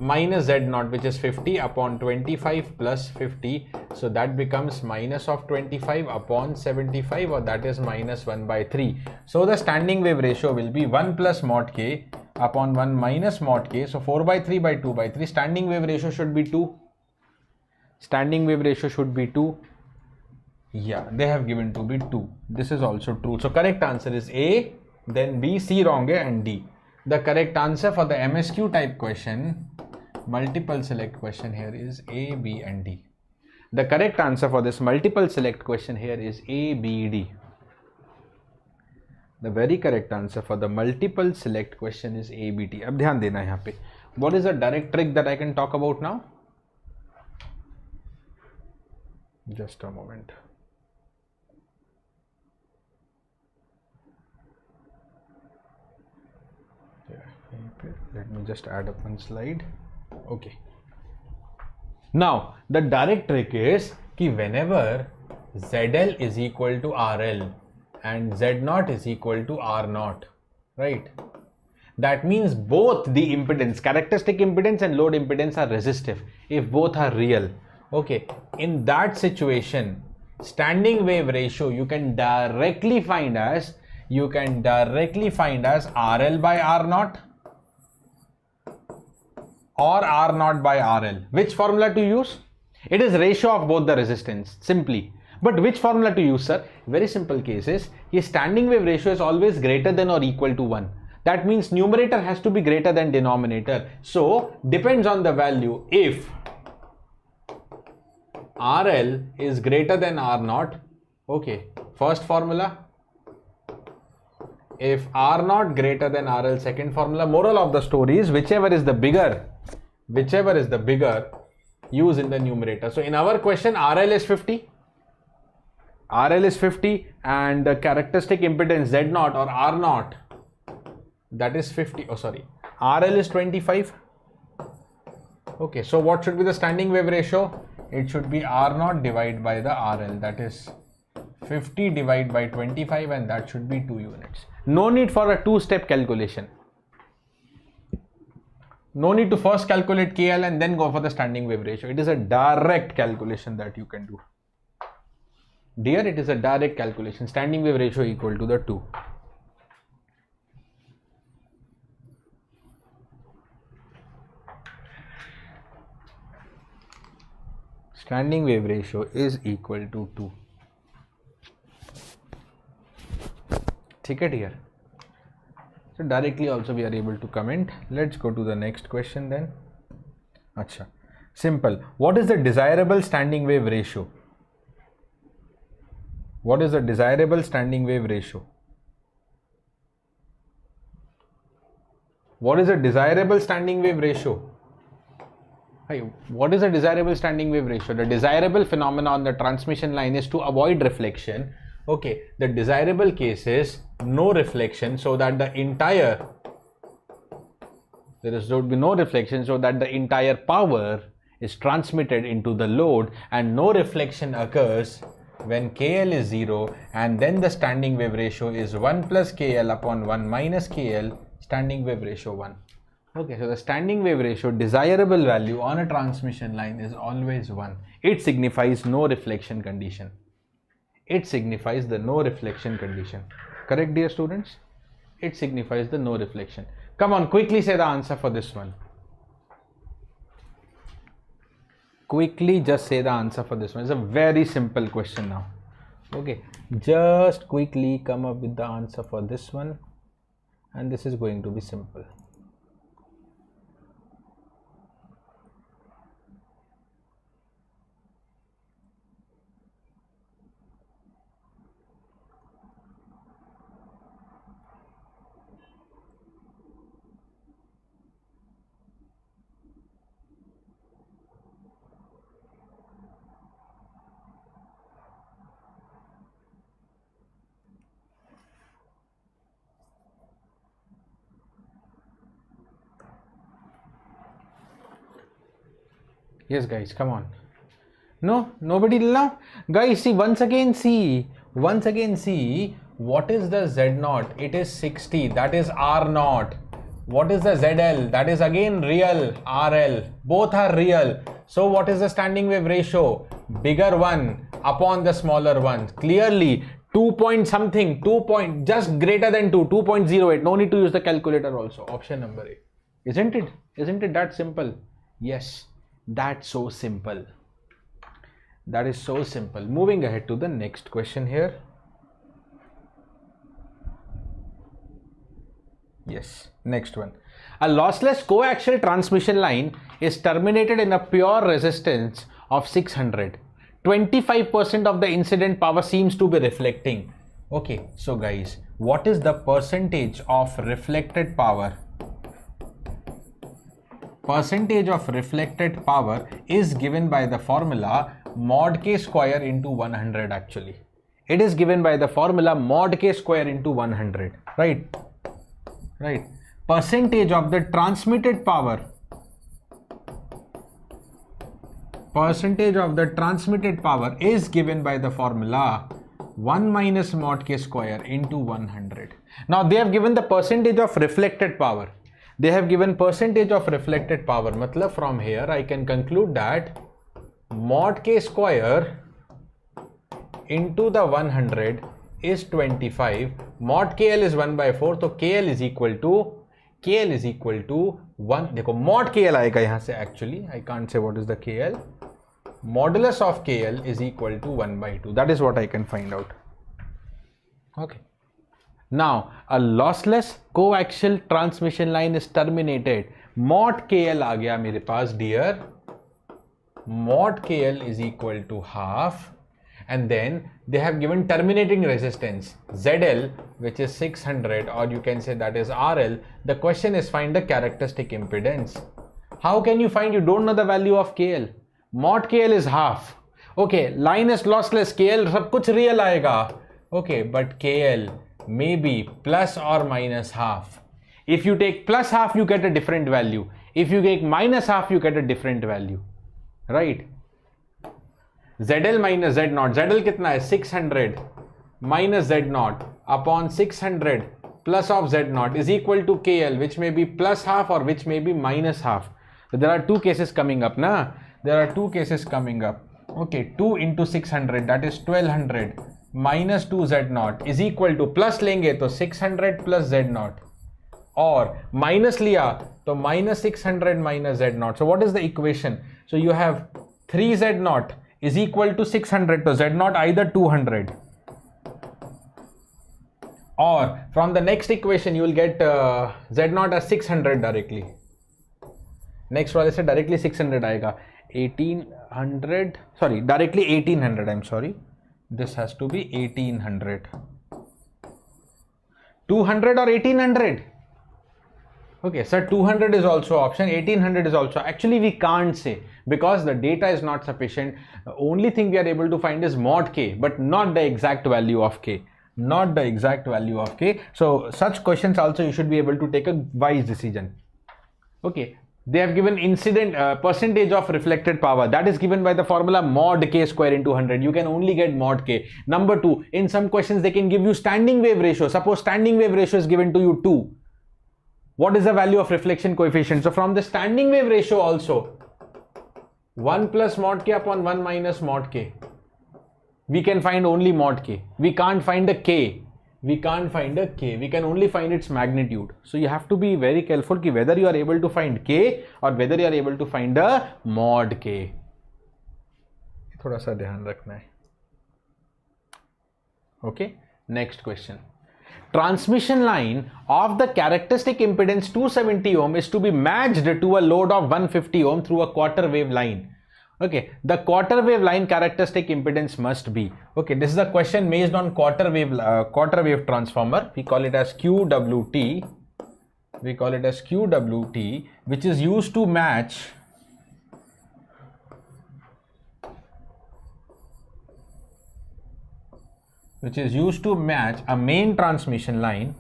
minus Z0 which is 50 upon 25 plus 50. So that becomes minus of 25 upon 75, or that is minus 1 by 3. So the standing wave ratio will be 1 plus mod K upon 1 minus mod K. So 4 by 3 by 2 by 3. Standing wave ratio should be 2. Standing wave ratio should be 2. Yeah, they have given to be 2. This is also true. So correct answer is A, then B, C wrong hai, and D. The correct answer for the MSQ type question, multiple select question here is A, B and D. The correct answer for this multiple select question here is A, B, D. The very correct answer for the multiple select question is A, B, D. अब ध्यान देना यहाँ पे. What is a direct trick that I can talk about now? Just a moment. Let me just add up one slide. Okay. Now the direct trick is कि whenever ZL is equal to RL and Z0 is equal to R0, right? That means both the impedance, characteristic impedance and load impedance are resistive if both are real. Okay. In that situation, standing wave ratio you can directly find as RL by R0 or R0 by RL. Which formula to use? It is ratio of both the resistance, simply. But which formula to use, sir? Very simple case is, his standing wave ratio is always greater than or equal to 1. That means numerator has to be greater than denominator. So, depends on the value. If RL is greater than R0, okay, first formula. If R0 greater than RL, second formula. Moral of the story is whichever is the bigger, use in the numerator. So in our question, RL is 50. RL is 50 and the characteristic impedance Z0 or R0, that is 50. Oh, sorry. RL is 25. Okay, so what should be the standing wave ratio? It should be R0 divided by the RL, that is 50 divided by 25, and that should be 2 units. No need for a two-step calculation. No need to first calculate KL and then go for the standing wave ratio. It is a direct calculation that you can do. Dear, it is a direct calculation. Standing wave ratio equal to the 2. Standing wave ratio is equal to 2. Take it here. So directly also we are able to comment. Let's go to the next question then. Acha. Simple. What is the desirable standing wave ratio? What is the desirable standing wave ratio? What is a desirable standing wave ratio? Hey, what is a desirable standing wave ratio? The desirable phenomena on the transmission line is to avoid reflection. Okay, the desirable case is no reflection, so that the entire, there would be no reflection, so that the entire power is transmitted into the load, and no reflection occurs when KL is 0, and then the standing wave ratio is 1 plus KL upon 1 minus KL, standing wave ratio 1. Okay, so the standing wave ratio, desirable value on a transmission line, is always 1. It signifies no reflection condition. It signifies the no reflection condition. Correct, dear students? It signifies the no reflection. Come on, quickly say the answer for this one. Quickly just say the answer for this one. It's a very simple question now. Okay, just quickly come up with the answer for this one, and this is going to be simple. Yes, guys, come on. No, nobody now. Guys, see, once again see what is the Z0? It is 60. That is R0. What is the ZL? That is again real, RL. Both are real. So what is the standing wave ratio? Bigger one upon the smaller one. Clearly 2 point something, 2 point, just greater than 2, 2.08. No need to use the calculator also. Option number A. Isn't it? Isn't it that simple? Yes. That's so simple. That is so simple. Moving ahead to the next question here. Yes, next one. A lossless coaxial transmission line is terminated in a pure resistance of 600. 25% of the incident power seems to be reflecting. Okay, so guys, what is the percentage of reflected power? Percentage of reflected power is given by the formula mod k square into 100 actually. It is given by the formula mod k square into 100, right? Right. Percentage of the transmitted power. Percentage of the transmitted power is given by the formula 1 minus mod k square into 100. Now they have given the percentage of reflected power. They have given percentage of reflected power. Matlab from here I can conclude that mod k square into the 100 is 25. Mod KL is 1 by 4. So KL is equal to 1. देखो mod KL आएगा यहाँ से actually. I can't say what is the KL. Modulus of KL is equal to 1 by 2. That is what I can find out. Okay. Now, a lossless coaxial transmission line is terminated. Mod KL आ गया मेरे पास dear. Mod KL is equal to half. And then they have given terminating resistance ZL, which is 600, or you can say that is RL. The question is find the characteristic impedance. How can you find? You don't know the value of KL. Mod KL is half. Okay, line is lossless. KL सब कुछ real आएगा. Okay, but KL may be plus or minus half. If you take plus half, you get a different value. If you take minus half, you get a different value. Right? ZL minus Z0. ZL कितना है? 600 minus Z0 upon 600 plus of Z0 is equal to KL, which may be plus half or which may be minus half. So there are two cases coming up, na? There are two cases coming up. Okay, 2 into 600, that is 1200 minus 2 Z0 is equal to plus लेंगे तो 600 plus Z0 or minus लिया तो minus 600 minus Z0. So what is the equation? So you have 3 Z0 is equal to 600. So Z0 either 200 or from the next equation you will get Z0 as 600 directly. Next वाले से directly 600 आएगा. 1800, sorry, directly 1800. I'm sorry. This has to be 1800. 200 or 1800? Okay, sir, 200 is also option, 1800 is also. Actually, we can't say because the data is not sufficient. The only thing we are able to find is mod K, but not the exact value of K. Not the exact value of K. So, such questions also you should be able to take a wise decision. Okay, they have given incident percentage of reflected power. That is given by the formula mod K square into 100. You can only get mod K. Number 2, in some questions they can give you standing wave ratio. Suppose standing wave ratio is given to you 2. What is the value of reflection coefficient? So from the standing wave ratio also, 1 plus mod k upon 1 minus mod k. We can find only mod k. We can't find a k. We can't find a k. We can only find its magnitude. So you have to be very careful ki whether you are able to find k or whether you are able to find a mod k. थोड़ा सा ध्यान रखना है. Okay. Next question. Transmission line of the characteristic impedance 270 ohm is to be matched to a load of 150 ohm through a quarter wave line. Okay, the quarter wave line characteristic impedance must be. Okay, this is a question based on quarter wave transformer. We call it as QWT. We call it as QWT, which is used to match a main transmission line.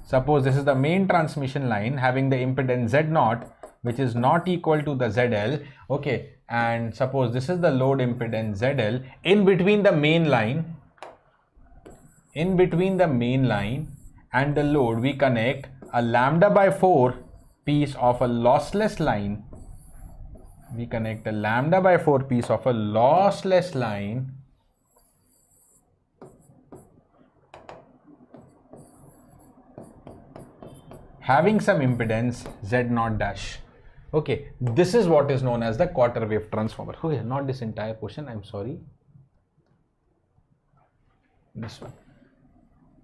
Suppose this is the main transmission line having the impedance Z0, which is not equal to the ZL. Okay, and suppose this is the load impedance ZL. In between the main line and the load, we connect a lambda by 4 piece of a lossless line. We connect a lambda by 4 piece of a lossless line having some impedance Z0 dash. Okay, this is what is known as the quarter wave transformer. Okay, not this entire portion, I'm sorry. This one.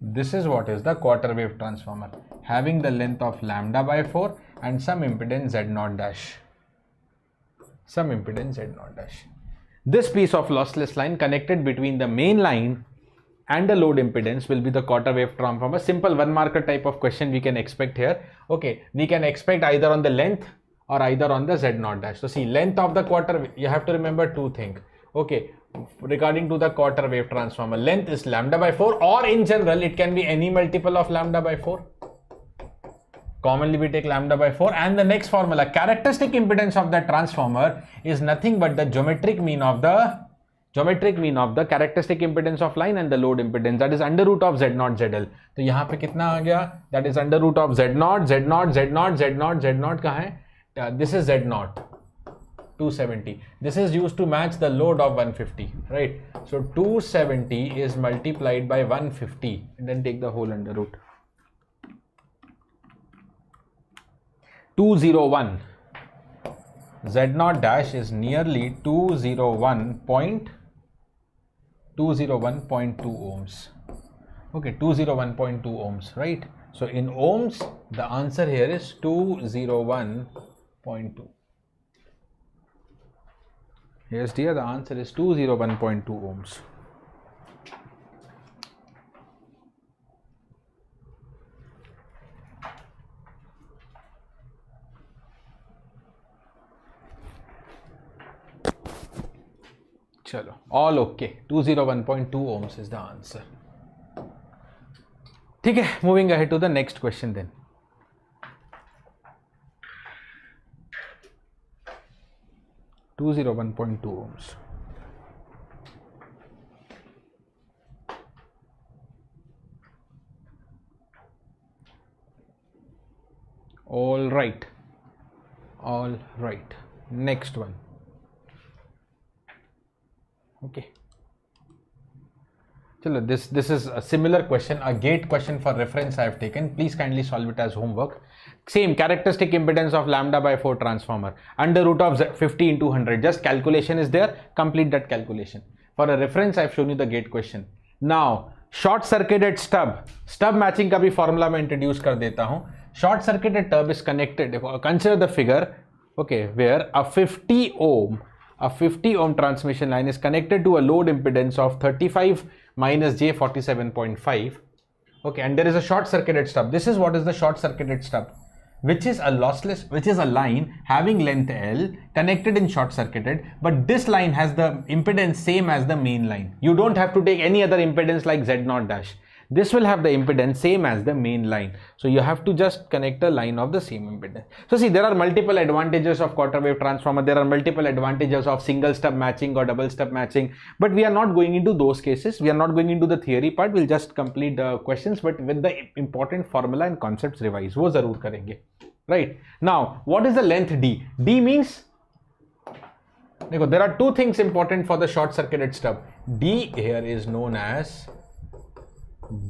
This is what is the quarter wave transformer, having the length of lambda by 4 and some impedance Z0 dash. This piece of lossless line connected between the main line and the load impedance will be the quarter wave transformer. Simple one marker type of question we can expect here. Okay, we can expect either on the length or either on the Z0 dash. So see, length of the quarter, you have to remember two things. Okay, regarding to the quarter wave transformer, length is lambda by 4, or in general it can be any multiple of lambda by 4. Commonly we take lambda by 4, and the next formula, characteristic impedance of the transformer is nothing but the geometric mean of the characteristic impedance of line and the load impedance, that is under root of Z0 ZL. तो यहाँ पे कितना आ गया? That is under root of Z0 कहाँ है? This is Z0 270. This is used to match the load of 150, right? So 270 is multiplied by 150 and then take the whole under root. 201. Z0 dash is nearly 201.2 ohms. Okay, 201.2 ohms, right? So in ohms, the answer here is 201.2. Yes dear, the answer is 201.2 ohms. Chalo, all okay. 201.2 ohms is the answer. Okay, moving ahead to the next question then. (201.2 ohms). All right. Next one. Okay. Chalo, this is a similar question, a gate question for reference I have taken. Please kindly solve it as homework. Same characteristic impedance of lambda by 4 transformer, under root of 50 into 100. Just calculation is there. Complete that calculation. For a reference, I have shown you the gate question. Now, short circuited stub matching का भी formula मैं introduce कर देता हूँ. Short circuited stub is connected. Consider the figure. Okay, where a 50 ohm transmission line is connected to a load impedance of 35 minus j 47.5. Okay, and there is a short circuited stub. This is what is the short circuited stub, which is a lossless, which is a line having length L connected in short circuited, but this line has the impedance same as the main line. You don't have to take any other impedance like Z0 dash. This will have the impedance same as the main line. So you have to just connect a line of the same impedance. So see, there are multiple advantages of quarter wave transformer. There are multiple advantages of single stub matching or double stub matching. But we are not going into those cases. We are not going into the theory part. We'll just complete the questions, but with the important formula and concepts revised. वो जरूर करेंगे. Right. Now, what is the length D? D means, there are two things important for the short circuited stub. D here is known as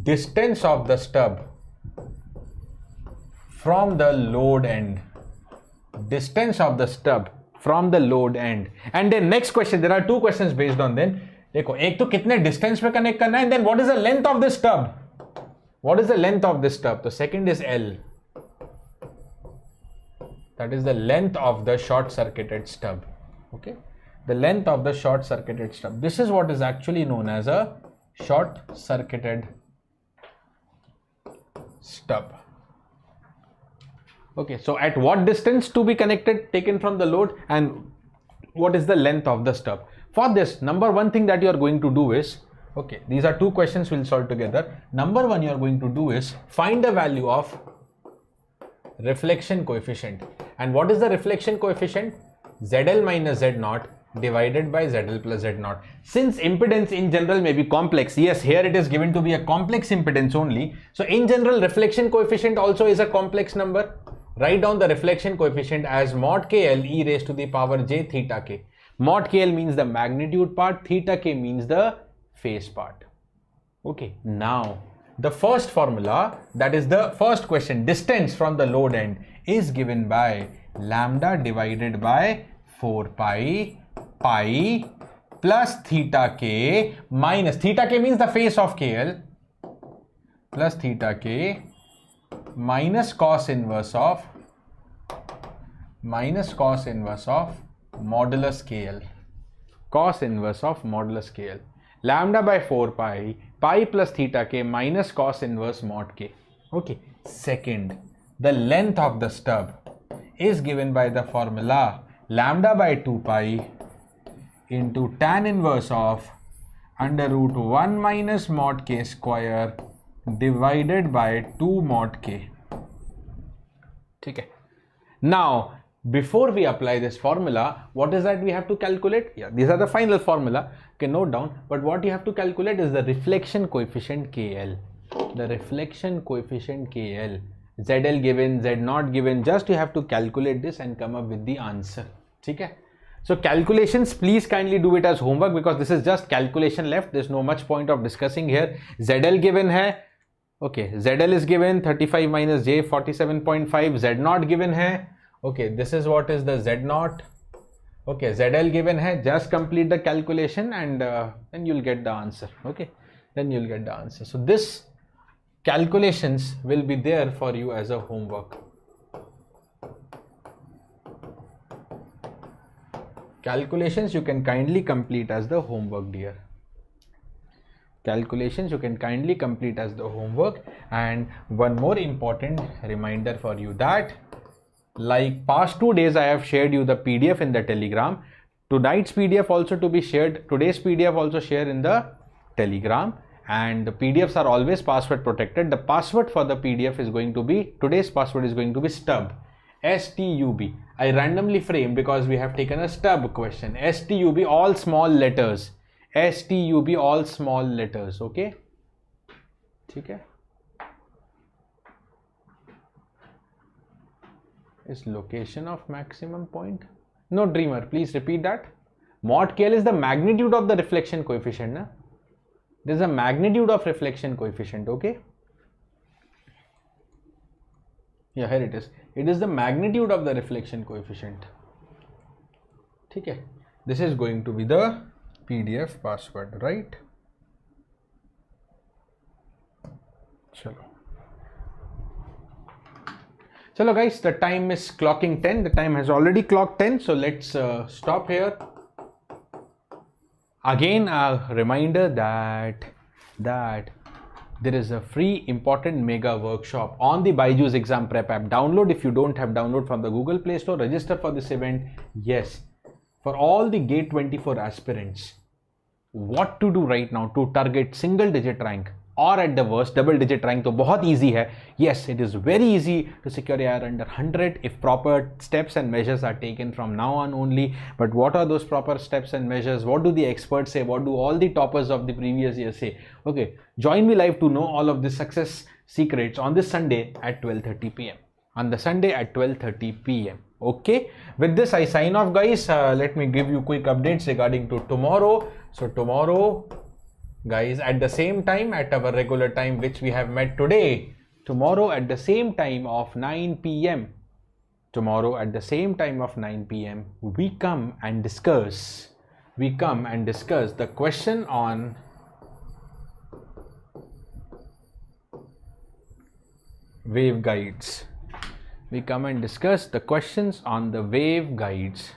distance of the stub from the load end. Distance of the stub from the load end. And then next question, there are two questions based on then. देखो, एक तो कितने distance पे connect करना है, and then what is the length of this stub? What is the length of this stub? The second is L. That is the length of the short circuited stub. Okay, the length of the short circuited stub. This is what is actually known as a short circuited stub. Okay, so at what distance to be connected, taken from the load, and what is the length of the stub? For this, number one thing that you are going to do is, okay, these are two questions we'll solve together. Number one you are going to do is find the value of reflection coefficient. And what is the reflection coefficient? ZL minus Z0 divided by ZL plus Z0. Since impedance in general may be complex, yes, here it is given to be a complex impedance only. So in general, reflection coefficient also is a complex number. Write down the reflection coefficient as mod KL e raised to the power j theta k. Mod KL means the magnitude part, theta k means the phase part. Okay, now the first formula, that is the first question, distance from the load end, is given by lambda divided by 4 pi plus theta k minus, theta k means the phase of KL, plus theta k minus cos inverse of modulus KL. Cos inverse of modulus KL. Lambda by 4 pi plus theta k minus cos inverse mod k. Okay. Second, the length of the stub is given by the formula lambda by 2 pi into tan inverse of under root 1 minus mod k square divided by 2 mod k. Okay. Now, before we apply this formula, what is that we have to calculate? Yeah, these are the final formula. Okay, note down. But what you have to calculate is the reflection coefficient KL. The reflection coefficient KL. ZL given, Z0 given. Just you have to calculate this and come up with the answer. Okay? So calculations, please kindly do it as homework because this is just calculation left. There's no much point of discussing here. ZL given hai. Okay, ZL is given 35 minus J 47.5. Z0 given hai. Okay, this is what is the Z0. Okay, ZL given hai. Just complete the calculation and then you'll get the answer. Okay, then you'll get the answer. So this calculations will be there for you as a homework. Calculations you can kindly complete as the homework, dear. Calculations you can kindly complete as the homework. And one more important reminder for you that like past 2 days I have shared you the PDF in the Telegram. Tonight's PDF also to be shared. Today's PDF also share in the Telegram. And the PDFs are always password protected. The password for the PDF is going to be, today's password is going to be stub. S-T-U-B. I randomly frame because we have taken a stub question. S-T-U-B all small letters. S-T-U-B all small letters. Okay. Okay. Is location of maximum point? No, dreamer, please repeat that. Mod KL is the magnitude of the reflection coefficient. Na? This is a magnitude of reflection coefficient. Okay. Yeah, here it is. It is the magnitude of the reflection coefficient. Okay. This is going to be the PDF password, right? Chalo. Chalo guys, the time is clocking 10. The time has already clocked 10. So let's stop here. Again, a reminder that there is a free important mega workshop on the BYJU'S Exam Prep app. Download if you don't have, download from the Google Play Store. Register for this event. Yes, for all the GATE 24 aspirants. What to do right now to target single digit rank? or at the worst double digit rank तो बहुत easy है. Yes, it is very easy to secure AR under 100 if proper steps and measures are taken from now on only. But what are those proper steps and measures? What do the experts say? What do all the toppers of the previous year say? Okay, join me live to know all of the success secrets on this Sunday at 12:30 p.m. On the Sunday at 12:30 p.m. Okay, with this I sign off, guys. Let me give you quick updates regarding to tomorrow. So tomorrow, guys, at the same time, at our regular time which we have met today, tomorrow at the same time of 9 p.m. Tomorrow at the same time of 9 p.m. we come and discuss the question on waveguides. We come and discuss the questions on the waveguides.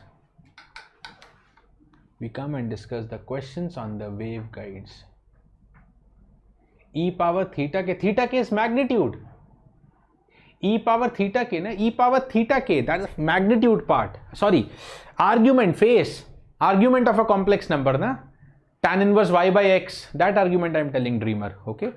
We come and discuss the questions on the waveguides. E power theta k is magnitude. E power theta k na, e power theta k, that is magnitude part. Sorry, argument face, argument of a complex number na, tan inverse y by x, that argument I am telling dreamer. Okay,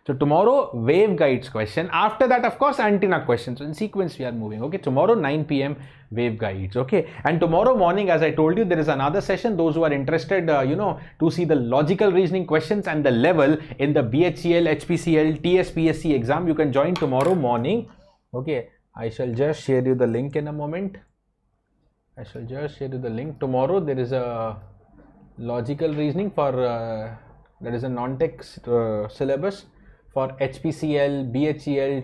so tomorrow waveguides question. After that, of course, antenna questions. So in sequence we are moving. Okay, tomorrow 9 p.m. waveguides. Okay, and tomorrow morning, as I told you, there is another session. Those who are interested, to see the logical reasoning questions and the level in the BHCL, HPCL, TSPSC exam, you can join tomorrow morning. Okay, I shall just share you the link in a moment. I shall just share you the link. Tomorrow there is a logical reasoning for there is a non-tech syllabus for HPCL, BHCL,